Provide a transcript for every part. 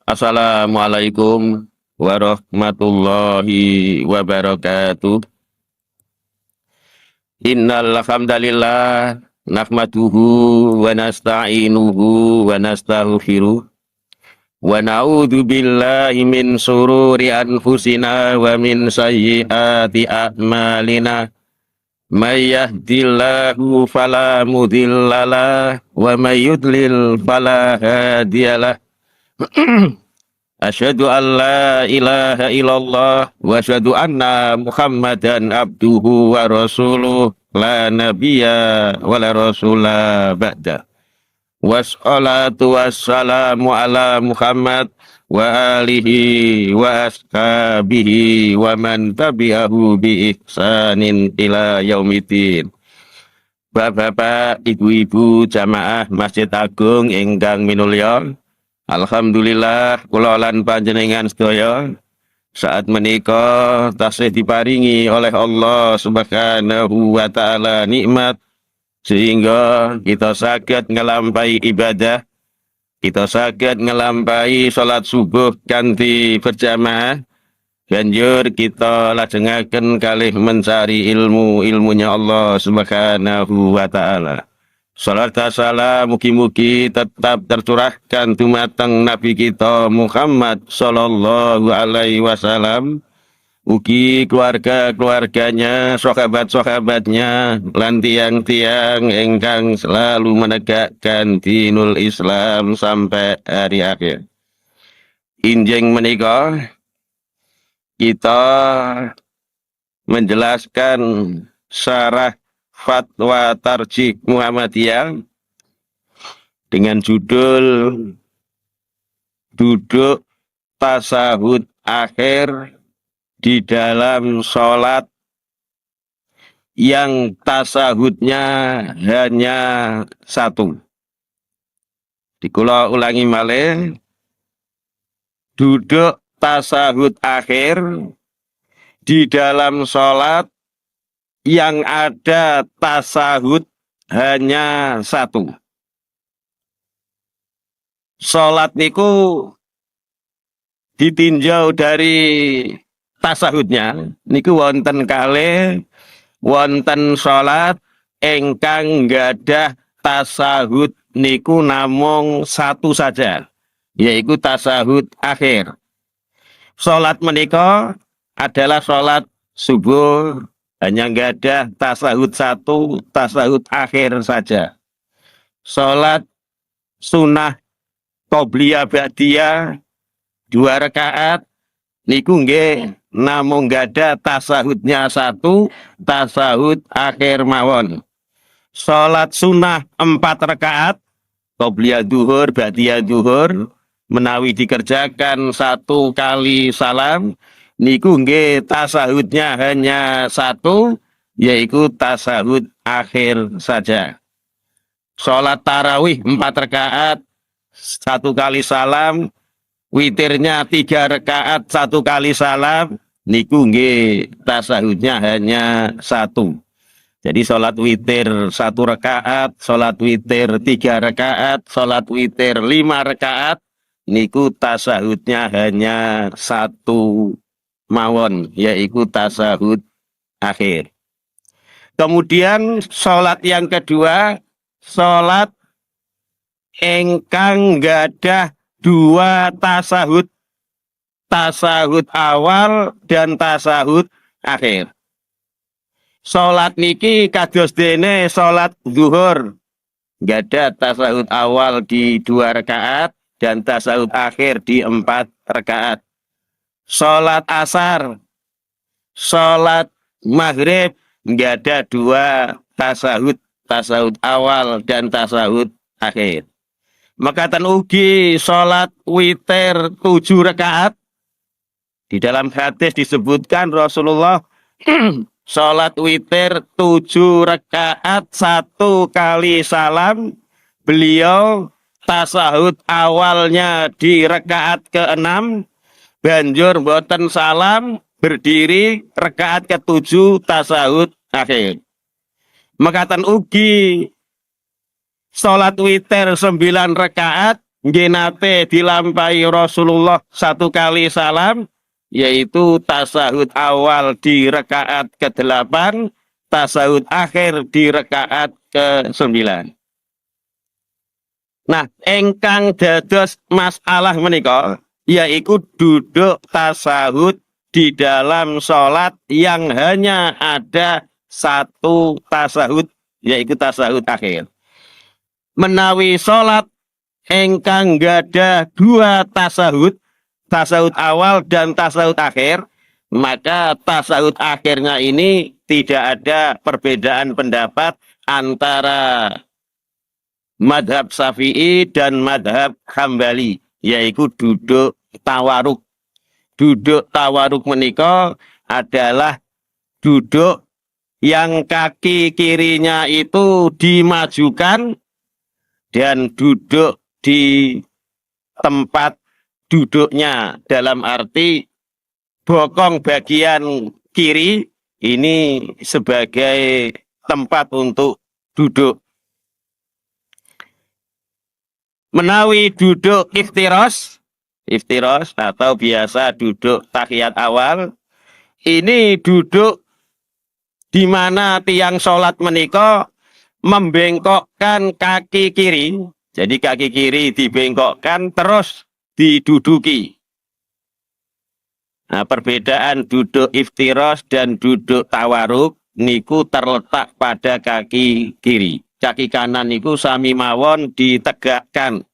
Assalamualaikum warahmatullahi wabarakatuh. Innal hamdalillah nahmaduhu wa nasta'inuhu wa nastaghfiruh wa na'udzu billahi min sururi anfusina wa min sayyiati a'malina. May yahdihillahu fala mudhillalah wa may yudlil fala hadiyalah. Asyhadu an la ilaha illallah wa asyhadu anna Muhammadan abduhu wa rasuluh la nabiyya wa la rasula ba'da. Wassalatu wassalamu ala Muhammad wa alihi wa ashabihi wa man tabi'ahu bi ihsanin ila yaumiddin. Bapak-bapak, ibu-ibu jamaah Masjid Agung ingkang minulya, alhamdulillah kula lan panjenengan sedaya saat menika tasih diparingi oleh Allah Subhanahu wa taala nikmat sehingga kita saged ngelampahi ibadah, kita saged ngelampahi salat subuh kanthi berjamaah, banjur kita lajengaken kalih mencari ilmunya Allah Subhanahu wa taala. Salat dan salam mugi-mugi tetap tercurahkan dumateng Nabi kita Muhammad sallallahu alaihi wasallam, mugi keluarga-keluarganya, sahabat-sahabatnya, lan tiang-tiang ingkang selalu menegakkan dinul Islam sampai hari akhir. Injing menika kita menjelaskan syarah Fatwa Tarjih Muhammadiyah dengan judul Duduk Tasahud Akhir di dalam sholat yang tasahudnya hanya satu. Dikula ulangi malih, duduk tasahud akhir di dalam sholat yang ada tasahud hanya satu. Sholat niku ditinjau dari tasahudnya niku wonten kalih, wonten sholat ingkang nggadah tasahud niku namung satu saja, yaitu tasahud akhir. Sholat menika adalah sholat subuh, hanya nggadah tasahud satu, tasahud akhir saja. Sholat sunnah qobliyah ba'diyah 2 rakaat niku nggih namung nggadah tasahudnya satu, tasahud akhir mawon. Sholat sunnah 4 rakaat qobliyah duhur ba'diyah duhur menawi dikerjakan 1 kali salam niku nggih tasahudnya hanya satu, yaitu tasahud akhir saja. Sholat tarawih 4 rakaat 1 kali salam, witirnya 3 rakaat 1 kali salam niku nggih tasahudnya hanya satu. Jadi sholat witir 1 rakaat, sholat witir 3 rakaat, sholat witir 5 rakaat niku tasahudnya hanya satu mawon, yaitu tasahud akhir. Kemudian sholat yang kedua, sholat ingkang nggadah 2 tasahud, tasahud awal dan tasahud akhir. Sholat niki kados dene sholat zuhur, nggadah tasahud awal di 2 rakaat dan tasahud akhir di 4 rakaat. Sholat asar, sholat maghrib nggadah 2 tasahud, tasahud awal dan tasahud akhir. Mekaten ugi sholat witir 7 rakaat. Di dalam hadis disebutkan Rasulullah sholat witir 7 rakaat 1 kali salam, beliau tasahud awalnya di rakaat ke-6, banjur mboten salam, berdiri rakaat ke-7 tasahud akhir. Mekaten ugi sholat witir 9 rakaat nggih nate dilampahi Rasulullah 1 kali salam, yaitu tasahud awal di rakaat ke-8, tasahud akhir di rakaat ke-9. Nah, engkang dados masalah menika yaitu duduk tasahud di dalam sholat yang hanya ada 1 tasahud, yaitu tasahud akhir. Menawi sholat engkang gada 2 tasahud, tasahud awal dan tasahud akhir, maka tasahud akhirnya ini tidak ada perbedaan pendapat antara madhab Syafi'i dan madhab Hambali, yaitu duduk tawaruk. Duduk tawaruk menika adalah duduk yang kaki kirinya itu dimajukan dan duduk di tempat duduknya, dalam arti bokong bagian kiri ini sebagai tempat untuk duduk. Menawi duduk iftiros atau biasa duduk tahiyat awal, ini duduk di mana tiang sholat menika membengkokkan kaki kiri. Jadi kaki kiri dibengkokkan terus diduduki. Nah, perbedaan duduk iftiros dan duduk tawaruk niku terletak pada kaki kiri. Kaki kanan niku sami mawon ditegakkan.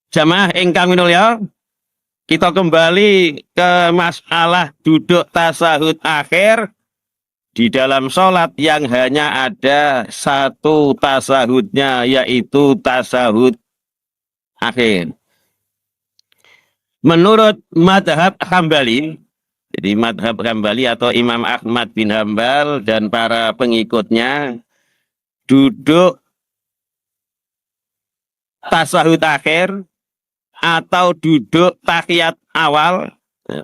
Jamaah ingkang minulya, kita kembali ke masalah duduk tasahud akhir di dalam sholat yang hanya ada 1 tasahudnya, yaitu tasahud akhir. Menurut madhab Hambali, jadi madhab Hambali atau Imam Ahmad bin Hambal dan para pengikutnya, duduk tasahud akhir atau duduk tahiyat awal,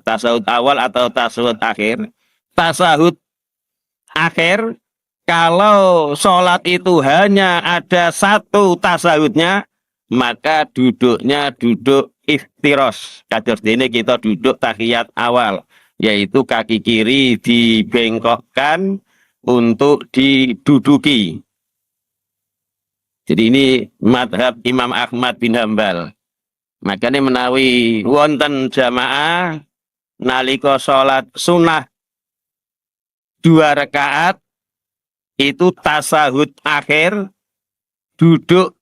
tasahud awal atau tasahud akhir. Tasahud akhir, kalau sholat itu hanya ada 1 tasahudnya, maka duduknya duduk iftiros. Kados dene kita duduk tahiyat awal, yaitu kaki kiri dibengkokkan untuk diduduki. Jadi ini madhab Imam Ahmad bin Hambal. Makanya menawi wonten jamaah nalika sholat sunnah 2 rakaat itu tasahud akhir duduk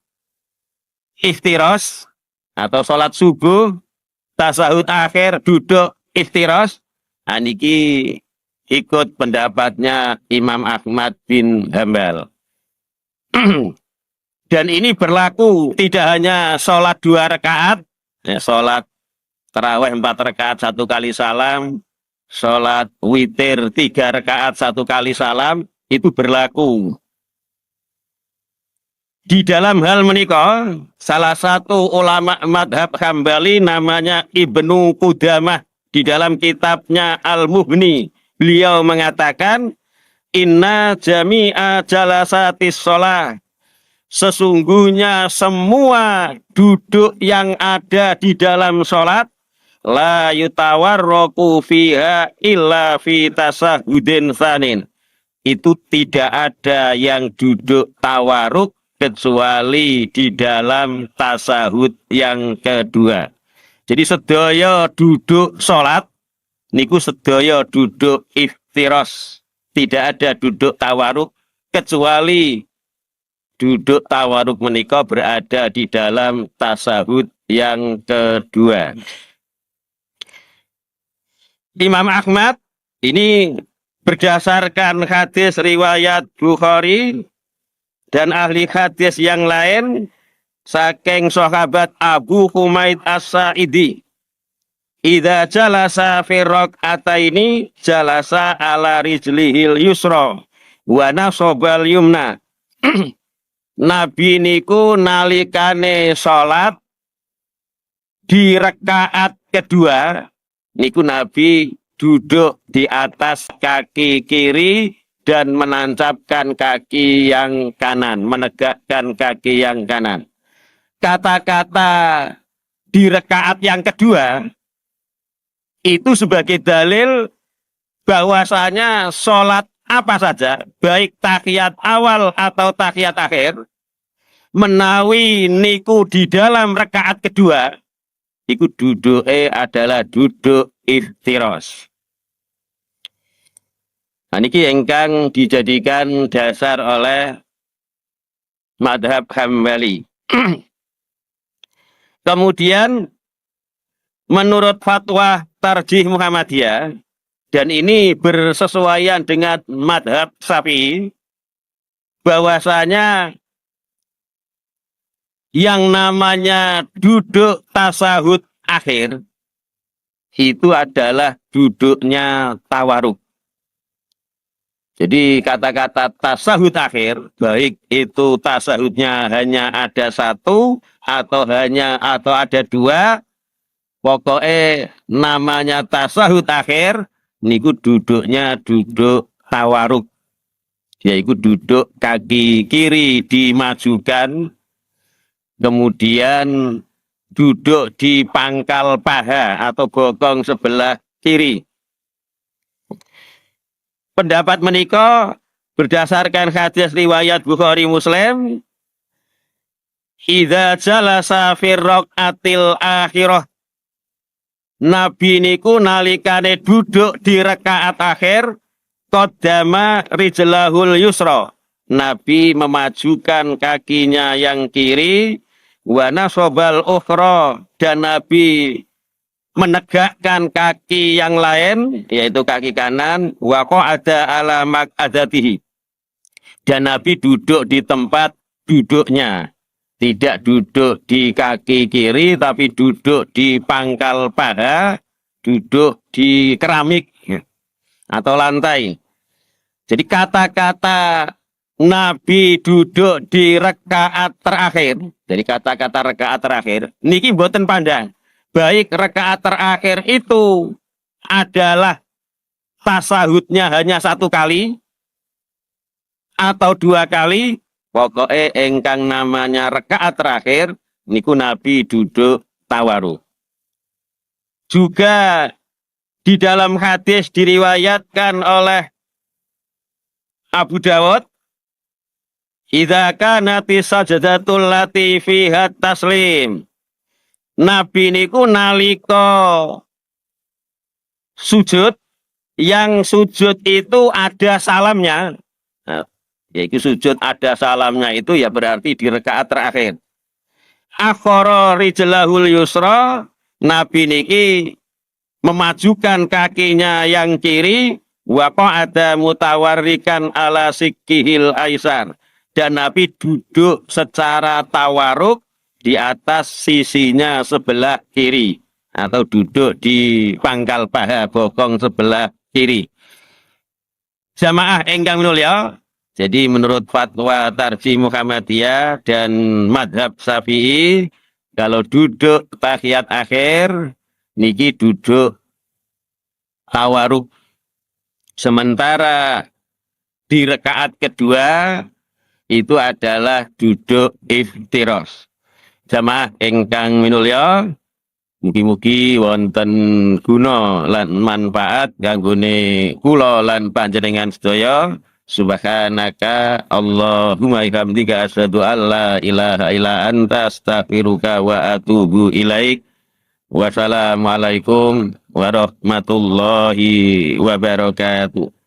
iftiros, atau sholat subuh tasahud akhir duduk iftiros. Niki ikut pendapatnya Imam Ahmad bin Hambal. Dan ini berlaku tidak hanya sholat 2 rakaat, ya, sholat tarawih 4 rakaat 1 kali salam, sholat witir 3 rakaat 1 kali salam, itu berlaku. Di dalam hal menika, salah satu ulama madhab Hambali namanya Ibnu Qudamah, di dalam kitabnya Al-Mughni, beliau mengatakan, inna jami'a jalasatis sholah, sesungguhnya semua duduk yang ada di dalam sholat, la yutawarroku fiha illa fi tasahudin tsanin, itu tidak ada yang duduk tawaruk kecuali di dalam tasahud yang kedua. Jadi sedaya duduk sholat niku sedaya duduk iftiros, tidak ada duduk tawaruk, kecuali duduk tawaruk menika berada di dalam tasahud yang kedua. Imam Ahmad ini berdasarkan hadis riwayat Bukhari dan ahli hadis yang lain saking sahabat Abu Humaid As-Sa'idi, idza jalasa fi rak'ataini jalasa ala rijlihil yusra wa nasobal yumna. Nabi niku nalikane salat di rakaat kedua niku Nabi duduk di atas kaki kiri dan menancapkan kaki yang kanan, menegakkan kaki yang kanan. kata-kata di rakaat yang kedua itu sebagai dalil bahwasanya sholat apa saja, baik tahiyat awal atau tahiyat akhir, menawi niku di dalam rakaat kedua, iku duduke adalah duduk iftiros. Nah, niki ingkang dijadikan dasar oleh madhab Hambali. Kemudian menurut fatwa Tarjih Muhammadiyah, dan ini bersesuaian dengan madhab Syafi'i, bahwasanya yang namanya duduk tasahud akhir itu adalah duduknya tawaruk. Jadi kata-kata tasahud akhir, baik itu tasahudnya hanya ada satu atau ada dua, pokoknya namanya tasahud akhir, niku duduknya duduk tawaruk, yaitu duduk kaki kiri dimajukan, kemudian duduk di pangkal paha atau bokong sebelah kiri. Pendapat menika berdasarkan hadis riwayat Bukhari Muslim, idza jalasa fir raqatil akhirah, Nabi niku nalikane duduk di rakaat akhir, qaddama rijlahul yusra, Nabi memajukan kakinya yang kiri, wa nasobal ukhra, dan Nabi menegakkan kaki yang lain, yaitu kaki kanan, wa qa'ada ala maq'adatihi, dan Nabi duduk di tempat duduknya, tidak duduk di kaki kiri, tapi duduk di pangkal paha, duduk di keramik atau lantai. Jadi kata-kata Nabi duduk di rakaat terakhir, jadi kata-kata rakaat terakhir, niki mboten pandang. Baik rakaat terakhir itu adalah tasahudnya hanya satu kali atau dua kali, pokoknya engkang namanya rakaat terakhir niku Nabi duduk tawaruk. Juga di dalam hadis diriwayatkan oleh Abu Dawud, idza kanati sajdatul lati fiha taslim, Nabi niku nalika sujud, yang sujud itu ada salamnya. Nah, yaitu sujud ada salamnya itu ya berarti di rakaat terakhir. Akhara rijlahul yusra, Nabi niki memajukan kakinya yang kiri, wa qa'ada mutawarrikan ala sikkihil aisar, dan Nabi duduk secara tawaruk di atas sisinya sebelah kiri, atau duduk di pangkal paha bokong sebelah kiri. Jamaah engkang minulya, jadi menurut fatwa Tarjih Muhammadiyah dan madhab Syafi'i, kalau duduk tahiyat akhir niki duduk tawaruk, sementara di rakaat kedua itu adalah duduk iftiros. Jamaah ingkang minulya, mugi-mugi wonten guna lan manfaat kanggone kula lan panjenengan sedaya. Subhanaka Allahumma bihamdika asyhadu an la ilaha illa anta astaghfiruka wa atubu ilaik. Wassalamualaikum warahmatullahi wabarakatuh.